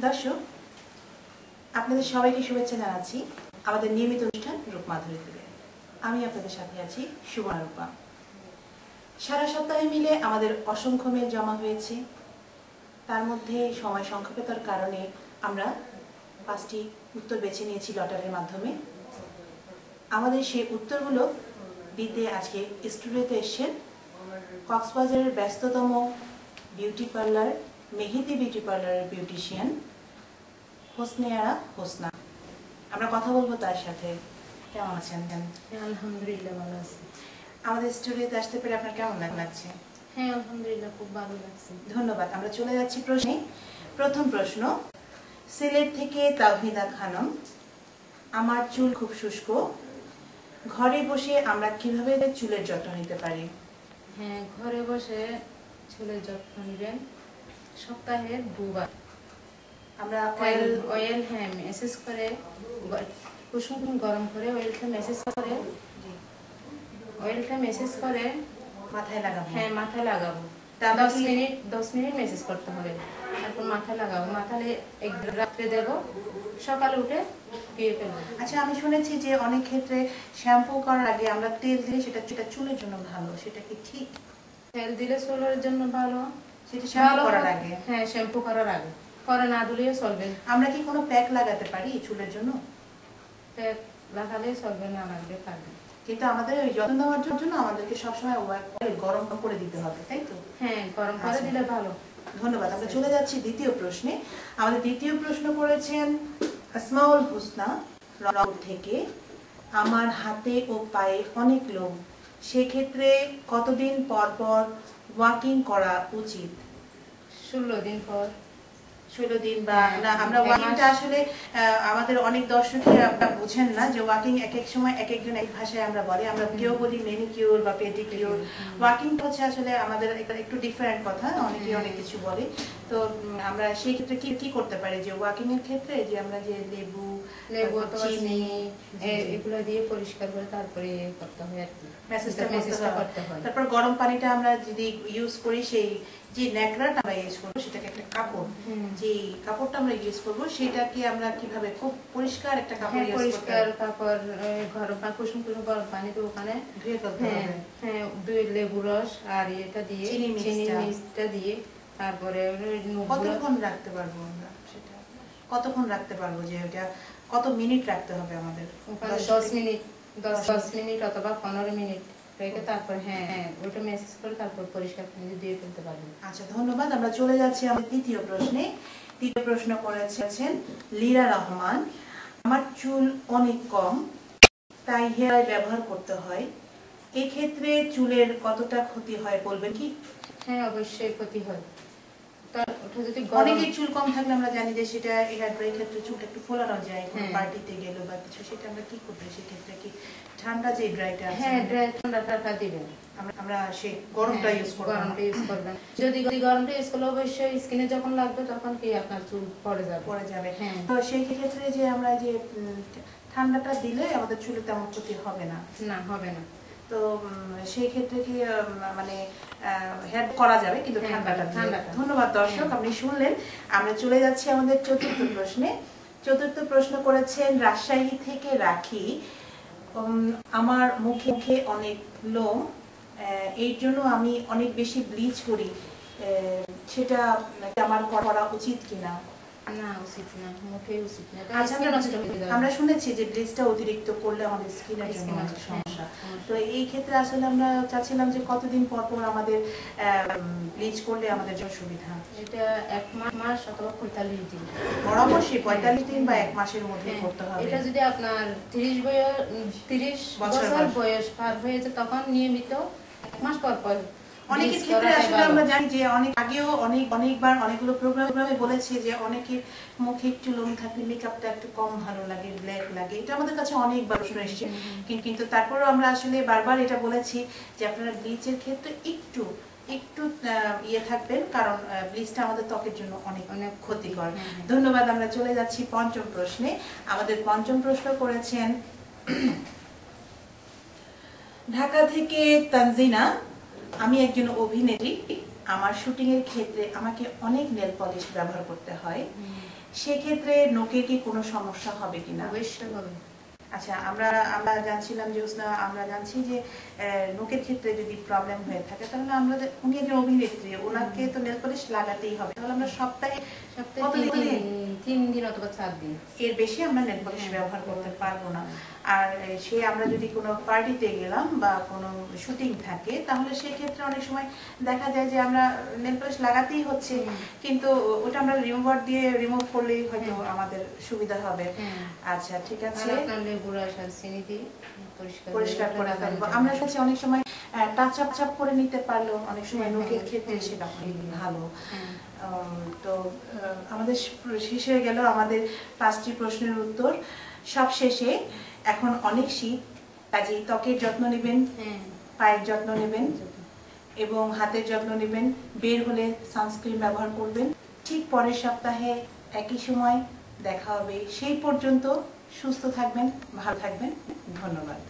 দর্শক, আপনাদের সবাইকে শুভেচ্ছা জানাচ্ছি আমাদের নিয়মিত অনুষ্ঠান রূপমাধুরী থেকে। আমি আপনাদের সাথে আছি সুবর্ণা। সারা সপ্তাহে মিলে আমাদের অসংখ্য মেল জমা হয়েছে। তার মধ্যে সময় সংক্ষেপতার কারণে আমরা 5টি উত্তর বেছে নিয়েছি লটারির মাধ্যমে। আমাদের সেই উত্তরগুলো দিতে আজকে স্টুডিওতে এসেছেন কক্সবাজারের ব্যস্ততম বিউটি পার্লার মেহেদি বিউটি পার্লারের বিউটিশিয়ান হোসনা। আমরা কথা বলবো তার সাথে। কেমন আছেন? আলহামদুলিল্লাহ ভালো আছি। আমাদের স্টুডিওতে আসতে পেরে আপনার কেমন লাগছে? হ্যাঁ আলহামদুলিল্লাহ খুব ভালো লাগছে। ধন্যবাদ। আমরা চলে যাচ্ছি প্রশ্নে। প্রথম প্রশ্ন, সিলেট থেকে তাওহিদা খানম। আমার চুল খুব শুষ্ক, ঘরে বসে আমরা কিভাবে চুলের যত্ন নিতে পারি? হ্যাঁ, ঘরে বসে চুলের যত্ন নেবেন সপ্তাহে 2 বার। আমরা অয়েল মেসেজ করে কুসুম গরম করে অয়েলটা মেসেজ করে মাথায় লাগাবো। হ্যাঁ মাথায় লাগাবো। 10 মিনিট মেসেজ করতে হবে, তারপর মাথায় লাগাবো। মাথায় এক রাত্রে দেব, সকালে উঠে ধুয়ে ফেলবো। আচ্ছা, আমি শুনেছি যে অনেক ক্ষেত্রে শ্যাম্পু করার আগে আমরা তেল দিলে সেটা চুলের জন্য ভালো, সেটা কি ঠিক? তেল দিলে চুলের জন্য ভালো, সেটা শ্যাম্পু করার আগে? হ্যাঁ শ্যাম্পু করার আগে, পরে না ধুলেও চলবে। আমরা কি কোনো প্যাক লাগাতে পারি চুলের জন্য? প্যাক লাগালে চলবে, না লাগলে পারবে। কিন্তু আমাদের ওই যত্ন নেওয়ার জন্য আমাদেরকে সবসময় গরম করে দিতে হবে, তাই তো? হ্যাঁ, গরম করে দিলে ভালো। ধন্যবাদ। আমরা চলে যাচ্ছি দ্বিতীয় প্রশ্নে। আমাদের দ্বিতীয় প্রশ্ন করেছেন আসমাউল হোসনা রংপুর থেকে। আমার হাতে ও পায়ে অনেক লোম, সেক্ষেত্রে কতদিন পর পর ওয়াকিং করা উচিত? 16 দিন পর। 16 দিন বা না, আমরা ওয়াকিংটা আসলে আমাদের অনেক দর্শকই আপনারা বুঝেন না যে ওয়াকিং এক এক সময় এক একজন এক ভাষায় আমরা বলি। আমরা কেউ বলি ম্যানিকিউর বা পেডিকিউর। ওয়াকিং হচ্ছে আসলে আমাদের একটু ডিফারেন্ট কথা, অনেকেই অনেক কিছু বলে। তো আমরা সেই ক্ষেত্রে কি করতে পারি যে ওয়াকিং এর ক্ষেত্রে যে আমরা যে লেবু চিনি এগুলো দিয়ে পরিষ্কার করে তারপরে করতে হয় আর কি, মেসেজটা করতে হয়। তারপর গরম পানিটা আমরা যদি ইউজ করি, সেই যে ন্যাকড়াটা আমরা ইউজ করবো সেটাকে একটা কাপড়, যে কাপড়টা আমরা ইউজ করবো সেটাকে আমরা কিভাবে খুব পরিষ্কার একটা কাপড় ইউজ করতে হবে। পরিষ্কার কাপড় গরম পানি, কুসুম গরম পানি তো ওখানে ধুয়ে ফেলতে হবে। হ্যাঁ, লেবু রস আর এটা দিয়ে চিনি মিক্সটা দিয়ে তারপরে কতক্ষণ রাখতে পারবো আমরা? সেটা কতক্ষণ রাখতে পারবো, যে ওটা কত মিনিট রাখতে হবে আমাদের? 10 মিনিট অথবা 15 মিনিট রেখে তারপর ওটা মেসেজ করে তারপর পরিষ্কার পানি দিয়ে ফেলতে পারবেন। আচ্ছা, ধন্যবাদ। আমরা চলে যাচ্ছি আমাদের তৃতীয় প্রশ্নে। তৃতীয় প্রশ্ন করেছেন লীরা রহমান। আমার চুল অনেক কম, তাই হেয়ার অয়েল ব্যবহার করতে হয়, এই ক্ষেত্রে চুলের কতটা ক্ষতি হয় বলবেন কি? হ্যাঁ অবশ্যই ক্ষতি হয়। অনেকের চুল কম থাকলে আমরা জানি যে সেটা হেয়ার ড্রাই ক্ষেত্রে চুলটা একটু ফোলানো যায়, কোনো পার্টিতে গেল বা কিছু, সেটা আমরা কি করবো সেক্ষেত্রে? কি ঠান্ডা যে ড্রাইটা আছে? হ্যাঁ, ড্রাই ঠান্ডাটা দিবেন। আমরা সেই গরমটা ইউজ করব। যদি গরমটা ইউজ করলে অবশ্যই স্কিনে যখন লাগবে তখন কি আপনার চুল পড়ে যাবে। হ্যাঁ, তো সেই ক্ষেত্রে যে আমরা যে ঠান্ডাটা দিলে আমাদের চুলে তেমন ক্ষতি হবে না? না, হবে না। তো সেই ক্ষেত্রে কি মানে হেয়ার করা যাবে, কিন্তু ঠান্ডাটা। ধন্যবাদ দর্শক, আপনি শুনলেন। আমরা চলে যাচ্ছি আমাদের চতুর্থ প্রশ্নে। চতুর্থ প্রশ্ন করেছেন রাজশাহী থেকে রাখি। আমার মুখে অনেক লোম, এই জন্য আমি অনেক বেশি ব্লিচ করি, সেটা আমার করা উচিত কিনা? না, উচিত না, মোটেই উচিত না। আচ্ছা, আমরা শুনেছি যে ব্লিচটা অতিরিক্ত করলে আমাদের স্কিনের জন্য সমস্যা। তো এই ক্ষেত্রে আসলে আমরা চাচ্ছিলাম যে কতদিন পর পর আমাদের ব্লিচ করলে আমাদের জন্য সুবিধা? এটা 1 মাস অথবা 45 দিন। বরাবর সেই 45 দিন বা 1 মাসের মধ্যে করতে হবে। এটা যদি আপনার 30 বছর বয়স পার হয়ে যায় তখন নিয়মিত 1 মাস পর পর। অনেকের ক্ষেত্রে আসলে আমরা জানি যে অনেক আগেও অনেকবার অনেকগুলো প্রোগ্রামে বলেছি যে অনেকের মুখে একটু লোম থাকলে মেকআপটা একটু কম ভালো লাগে, ব্ল্যাক লাগে। এটা আমাদের কাছে অনেকবার প্রশ্ন এসেছে, কিন্তু তারপরেও আমরা আসলে বারবার এটা বলেছি যে আপনারা ব্লিচের ক্ষেত্রে একটু ইয়ে থাকবেন, কারণ ব্লিচটা আমাদের ত্বকের জন্য অনেক ক্ষতিকর। ধন্যবাদ। আমরা চলে যাচ্ছি পঞ্চম প্রশ্নে। আমাদের পঞ্চম প্রশ্ন করেছেন ঢাকা থেকে তানজিনা। আমি একজন অভিনেত্রী, আমার শুটিং এর ক্ষেত্রে আমাকে অনেক নেল পলিশ ব্যবহার করতে হয়, সেক্ষেত্রে নখে কি কোনো সমস্যা হবে কিনা? অবশ্যই হবে। আচ্ছা, আমরা আমরা জানছিলাম যে আমরা জানছি যে নখের ক্ষেত্রে যদি প্রবলেম হয়ে থাকে তাহলে আমরা উনি একজন অভিনেত্রী, ওনাকে তো নেল পলিশ লাগাতেই হবে। তাহলে আমরা সপ্তাহে কতদিন? 3 দিন অথবা 4 দিন, এর বেশি আমরা নেল পলিশ ব্যবহার করতে পারবো না। আর সে আমরা যদি কোনো পার্টিতে গেলাম বা কোনো শুটিং থাকে তাহলে সেক্ষেত্রে অনেক সময় দেখা যায় যে আমরা নেল পলিশ লাগাতেই হচ্ছে, কিন্তু ওটা আমরা রিমুভার দিয়ে রিমুভ করলেই হয়তো আমাদের সুবিধা হবে। আচ্ছা, ঠিক আছে, লেবু রস আর চিনি দিয়ে পরিষ্কার করে ফেলবো। আমরা সাথে অনেক সময় টাচ আপ করে নিতে পারলো, অনেক সময় নখের ক্ষেত্রে সেটা ভালো। তো আমাদের শেষ হয়ে গেল আমাদের 5টি প্রশ্নের উত্তর। সব শেষে এখন অনেক শীত, কাজেই ত্বকের যত্ন নেবেন, পায়ের যত্ন নেবেন এবং হাতের যত্ন নেবেন। বের হলে সানস্ক্রিন ব্যবহার করবেন। ঠিক পরের সপ্তাহে একই সময় দেখা হবে। সেই পর্যন্ত সুস্থ থাকবেন, ভালো থাকবেন। ধন্যবাদ।